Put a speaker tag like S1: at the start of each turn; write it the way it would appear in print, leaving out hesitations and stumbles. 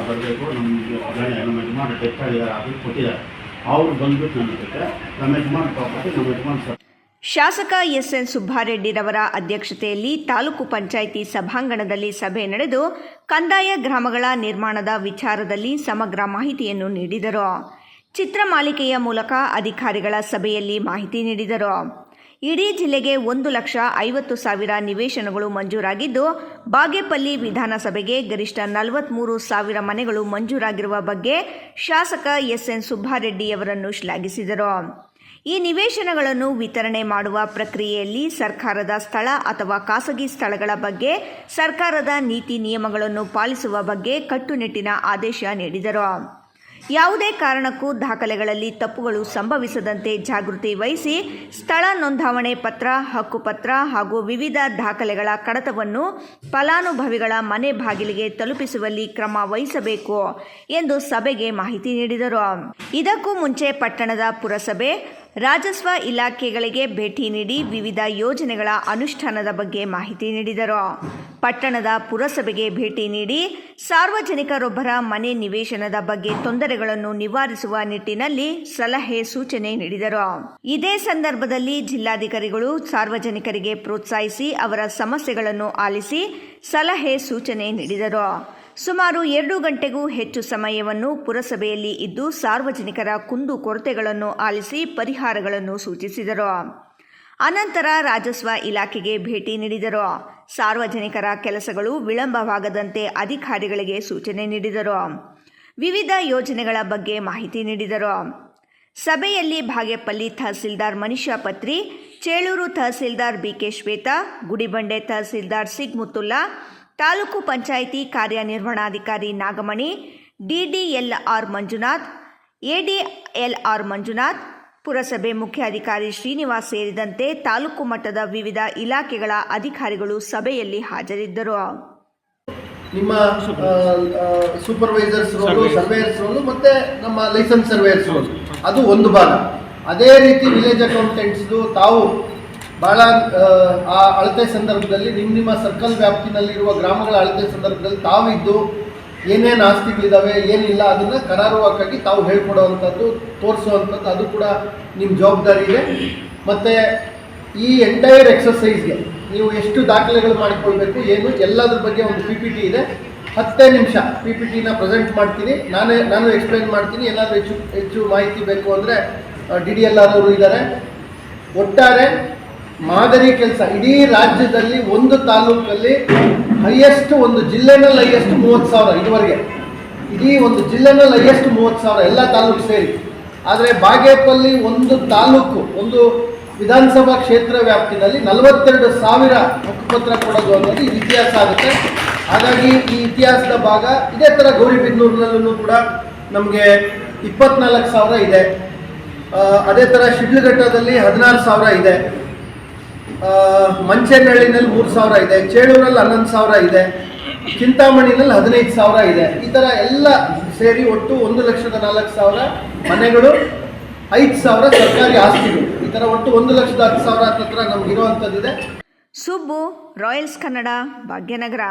S1: ಬರಬೇಕು. ನಮ್ಮ ಯಜಮಾನ ಡೆತ್ ಆಗಿದ್ದಾರೆ, ಅದನ್ನು ಕೊಟ್ಟಿದ್ದಾರೆ. ಅವರು ಬಂದ್ಬಿಟ್ಟು ನನ್ನ ಜೊತೆ ನಮ್ಮ ಯಜಮಾನ ಪ್ರಾಪರ್ಟಿ ನಮ್ಮ ಯಜಮಾನ
S2: ಶಾಸಕ ಎಸ್.ಎನ್. ಸುಬ್ಬಾರೆಡ್ಡಿರವರ ಅಧ್ಯಕ್ಷತೆಯಲ್ಲಿ ತಾಲೂಕು ಪಂಚಾಯಿತಿ ಸಭಾಂಗಣದಲ್ಲಿ ಸಭೆ ನಡೆದು ಕಂದಾಯ ಗ್ರಾಮಗಳ ನಿರ್ಮಾಣದ ವಿಚಾರದಲ್ಲಿ ಸಮಗ್ರ ಮಾಹಿತಿಯನ್ನು ನೀಡಿದರು. ಚಿತ್ರಮಾಲಿಕೆಯ ಮೂಲಕ ಅಧಿಕಾರಿಗಳ ಸಭೆಯಲ್ಲಿ ಮಾಹಿತಿ ನೀಡಿದರು. ಇಡೀ ಜಿಲ್ಲೆಗೆ 1,50,000 ನಿವೇಶನಗಳು ಮಂಜೂರಾಗಿದ್ದು, ಬಾಗೇಪಲ್ಲಿ ವಿಧಾನಸಭೆಗೆ ಗರಿಷ್ಠ 43,000 ಮನೆಗಳು ಮಂಜೂರಾಗಿರುವ ಬಗ್ಗೆ ಶಾಸಕ ಎಸ್.ಎನ್. ಸುಬ್ಬಾರೆಡ್ಡಿಯವರನ್ನು ಶ್ಲಾಘಿಸಿದರು. ಈ ನಿವೇಶನಗಳನ್ನು ವಿತರಣೆ ಮಾಡುವ ಪ್ರಕ್ರಿಯೆಯಲ್ಲಿ ಸರ್ಕಾರದ ಸ್ಥಳ ಅಥವಾ ಖಾಸಗಿ ಸ್ಥಳಗಳ ಬಗ್ಗೆ ಸರ್ಕಾರದ ನೀತಿ ನಿಯಮಗಳನ್ನು ಪಾಲಿಸುವ ಬಗ್ಗೆ ಕಟ್ಟುನಿಟ್ಟಿನ ಆದೇಶ ನೀಡಿದರು. ಯಾವುದೇ ಕಾರಣಕ್ಕೂ ದಾಖಲೆಗಳಲ್ಲಿ ತಪ್ಪುಗಳು ಸಂಭವಿಸದಂತೆ ಜಾಗೃತಿ ವಹಿಸಿ ಸ್ಥಳ ನೋಂದಾವಣೆ ಪತ್ರ, ಹಕ್ಕುಪತ್ರ ಹಾಗೂ ವಿವಿಧ ದಾಖಲೆಗಳ ಕಡತವನ್ನು ಫಲಾನುಭವಿಗಳ ಮನೆ ಬಾಗಿಲಿಗೆ ತಲುಪಿಸುವಲ್ಲಿ ಕ್ರಮ ವಹಿಸಬೇಕು ಎಂದು ಸಭೆಗೆ ಮಾಹಿತಿ ನೀಡಿದರು. ಇದಕ್ಕೂ ಮುಂಚೆ ಪಟ್ಟಣದ ಪುರಸಭೆ, ರಾಜಸ್ವ ಇಲಾಖೆಗಳಿಗೆ ಭೇಟಿ ನೀಡಿ ವಿವಿಧ ಯೋಜನೆಗಳ ಅನುಷ್ಠಾನದ ಬಗ್ಗೆ ಮಾಹಿತಿ ನೀಡಿದರು. ಪಟ್ಟಣದ ಪುರಸಭೆಗೆ ಭೇಟಿ ನೀಡಿ ಸಾರ್ವಜನಿಕರೊಬ್ಬರ ಮನೆ ನಿವೇಶನದ ಬಗ್ಗೆ ತೊಂದರೆಗಳನ್ನು ನಿವಾರಿಸುವ ನಿಟ್ಟಿನಲ್ಲಿ ಸಲಹೆ ಸೂಚನೆ ನೀಡಿದರು. ಇದೇ ಸಂದರ್ಭದಲ್ಲಿ ಜಿಲ್ಲಾಧಿಕಾರಿಗಳು ಸಾರ್ವಜನಿಕರಿಗೆ ಪ್ರೋತ್ಸಾಹಿಸಿ ಅವರ ಸಮಸ್ಯೆಗಳನ್ನು ಆಲಿಸಿ ಸಲಹೆ ಸೂಚನೆ ನೀಡಿದರು. ಸುಮಾರು 2 ಗಂಟೆಗೂ ಹೆಚ್ಚು ಸಮಯವನ್ನು ಪುರಸಭೆಯಲ್ಲಿ ಇದ್ದು ಸಾರ್ವಜನಿಕರ ಕುಂದು ಕೊರತೆಗಳನ್ನು ಆಲಿಸಿ ಪರಿಹಾರಗಳನ್ನು ಸೂಚಿಸಿದರು. ಅನಂತರ ರಾಜಸ್ವ ಇಲಾಖೆಗೆ ಭೇಟಿ ನೀಡಿದರು. ಸಾರ್ವಜನಿಕರ ಕೆಲಸಗಳು ವಿಳಂಬವಾಗದಂತೆ ಅಧಿಕಾರಿಗಳಿಗೆ ಸೂಚನೆ ನೀಡಿದರು. ವಿವಿಧ ಯೋಜನೆಗಳ ಬಗ್ಗೆ ಮಾಹಿತಿ ನೀಡಿದರು. ಸಭೆಯಲ್ಲಿ ಬಾಗೇಪಲ್ಲಿ ತಹಸೀಲ್ದಾರ್ ಮನಿಷಾ ಪತ್ರಿ, ಚೇಳೂರು ತಹಸೀಲ್ದಾರ್ ಬಿ.ಕೆ. ಶ್ವೇತಾ, ಗುಡಿಬಂಡೆ ತಹಸೀಲ್ದಾರ್ ಸಿಗ್ಮುತ್ತುಲ್ಲಾ, ತಾಲೂಕು ಪಂಚಾಯಿತಿ ಕಾರ್ಯನಿರ್ವಹಣಾಧಿಕಾರಿ ನಾಗಮಣಿ, ಡಿಡಿಎಲ್ಆರ್ ಮಂಜುನಾಥ್, ಎಡಿಎಲ್ಆರ್ ಮಂಜುನಾಥ್, ಪುರಸಭೆ ಮುಖ್ಯಾಧಿಕಾರಿ ಶ್ರೀನಿವಾಸ್ ಸೇರಿದಂತೆ ತಾಲೂಕು ಮಟ್ಟದ ವಿವಿಧ ಇಲಾಖೆಗಳ ಅಧಿಕಾರಿಗಳು ಸಭೆಯಲ್ಲಿ ಹಾಜರಿದ್ದರು.
S3: ನಿಮ್ಮ ಸೂಪರ್ವೈಸರ್ಸ್ ರೋಲು, ಸರ್ವೇಯರ್ಸ್ ರೋಲು ಮತ್ತೆ ನಮ್ಮ ಲೈಸೆನ್ಸ್ ಸರ್ವೇಯರ್ಸ್ ರೋಲು ಅದು ಒಂದು ಭಾಗ. ಅದೇ ರೀತಿ ವಿಲೇಜ್ ಅಕೌಂಟೆಂಟ್ಸ್ದು ತಾವು ಭಾಳ ಆ ಅಳತೆ ಸಂದರ್ಭದಲ್ಲಿ ನಿಮ್ಮ ಸರ್ಕಲ್ ವ್ಯಾಪ್ತಿನಲ್ಲಿರುವ ಗ್ರಾಮಗಳ ಅಳತೆ ಸಂದರ್ಭದಲ್ಲಿ ತಾವಿದ್ದು ಏನೇನು ಆಸ್ತಿಗಳಿದ್ದಾವೆ ಏನಿಲ್ಲ ಅದನ್ನು ಕರಾರುವಾಕ್ಕಾಗಿ ತಾವು ಹೇಳ್ಕೊಡುವಂಥದ್ದು, ತೋರಿಸುವಂಥದ್ದು ಅದು ಕೂಡ ನಿಮ್ಮ ಜವಾಬ್ದಾರಿ ಇದೆ. ಮತ್ತು ಈ ಎಂಟೈರ್ ಎಕ್ಸಸೈಸ್ಗೆ ನೀವು ಎಷ್ಟು ದಾಖಲೆಗಳು ಮಾಡಿಕೊಳ್ಬೇಕು ಏನು ಎಲ್ಲದ್ರ ಬಗ್ಗೆ ಒಂದು PPT ಇದೆ. 10 ನಿಮಿಷ PPTನ ಪ್ರೆಸೆಂಟ್ ಮಾಡ್ತೀನಿ, ನಾನು ಎಕ್ಸ್ಪ್ಲೈನ್ ಮಾಡ್ತೀನಿ. ಏನಾದರೂ ಹೆಚ್ಚು ಮಾಹಿತಿ ಬೇಕು ಅಂದರೆ DDLR ಅವರು ಇದ್ದಾರೆ. ಒಟ್ಟಾರೆ ಮಾದರಿ ಕೆಲಸ ಇಡೀ ರಾಜ್ಯದಲ್ಲಿ ಒಂದು ತಾಲೂಕಲ್ಲಿ ಹೈಯೆಸ್ಟ್, ಒಂದು ಜಿಲ್ಲೆನಲ್ಲಿ ಹೈಯೆಸ್ಟ್ 30,000 ಇದುವರೆಗೆ, ಇಡೀ ಒಂದು ಜಿಲ್ಲೆನಲ್ಲಿ ಹೈಯೆಸ್ಟ್ 30,000 ಎಲ್ಲ ತಾಲೂಕು ಸೇರಿ. ಆದರೆ ಬಾಗೇಪಲ್ಲಿ ಒಂದು ತಾಲೂಕು, ಒಂದು ವಿಧಾನಸಭಾ ಕ್ಷೇತ್ರ ವ್ಯಾಪ್ತಿನಲ್ಲಿ 42,000 ಹಕ್ಕುಪತ್ರ ಕೊಡೋದು ಅನ್ನೋದು ಇದು ಇತಿಹಾಸ ಆಗುತ್ತೆ. ಹಾಗಾಗಿ ಈ ಇತಿಹಾಸದ ಭಾಗ ಇದೇ ಥರ ಗೌರಿಬಿದನೂರಿನಲ್ಲೂ ಕೂಡ ನಮಗೆ 24,000 ಇದೆ. ಅದೇ ಥರ ಶಿಡ್ಲಘಟ್ಟದಲ್ಲಿ 16,000 ಇದೆ. ಮಂಚೇನಹಳ್ಳಿನಲ್ಲಿ 3,000 ಇದೆ. ಚೇಳೂರಲ್ಲಿ 11,000 ಇದೆ. ಚಿಂತಾಮಣಿನಲ್ಲಿ 15,000 ಇದೆ. ಈ ಥರ ಎಲ್ಲ ಸೇರಿ ಒಟ್ಟು 1,04,000 ಮನೆಗಳು, 5,000 ಸರ್ಕಾರಿ ಆಸ್ತಿಗಳು. ಈ ಥರ ಒಟ್ಟು 1,10,000 ಹತ್ರ ನಮ್ಗೆ ಇರುವಂಥದ್ದಿದೆ.
S2: ಸುಬ್ಬು, ರಾಯಲ್ಸ್ ಕನ್ನಡ, ಭಾಗ್ಯನಗರ.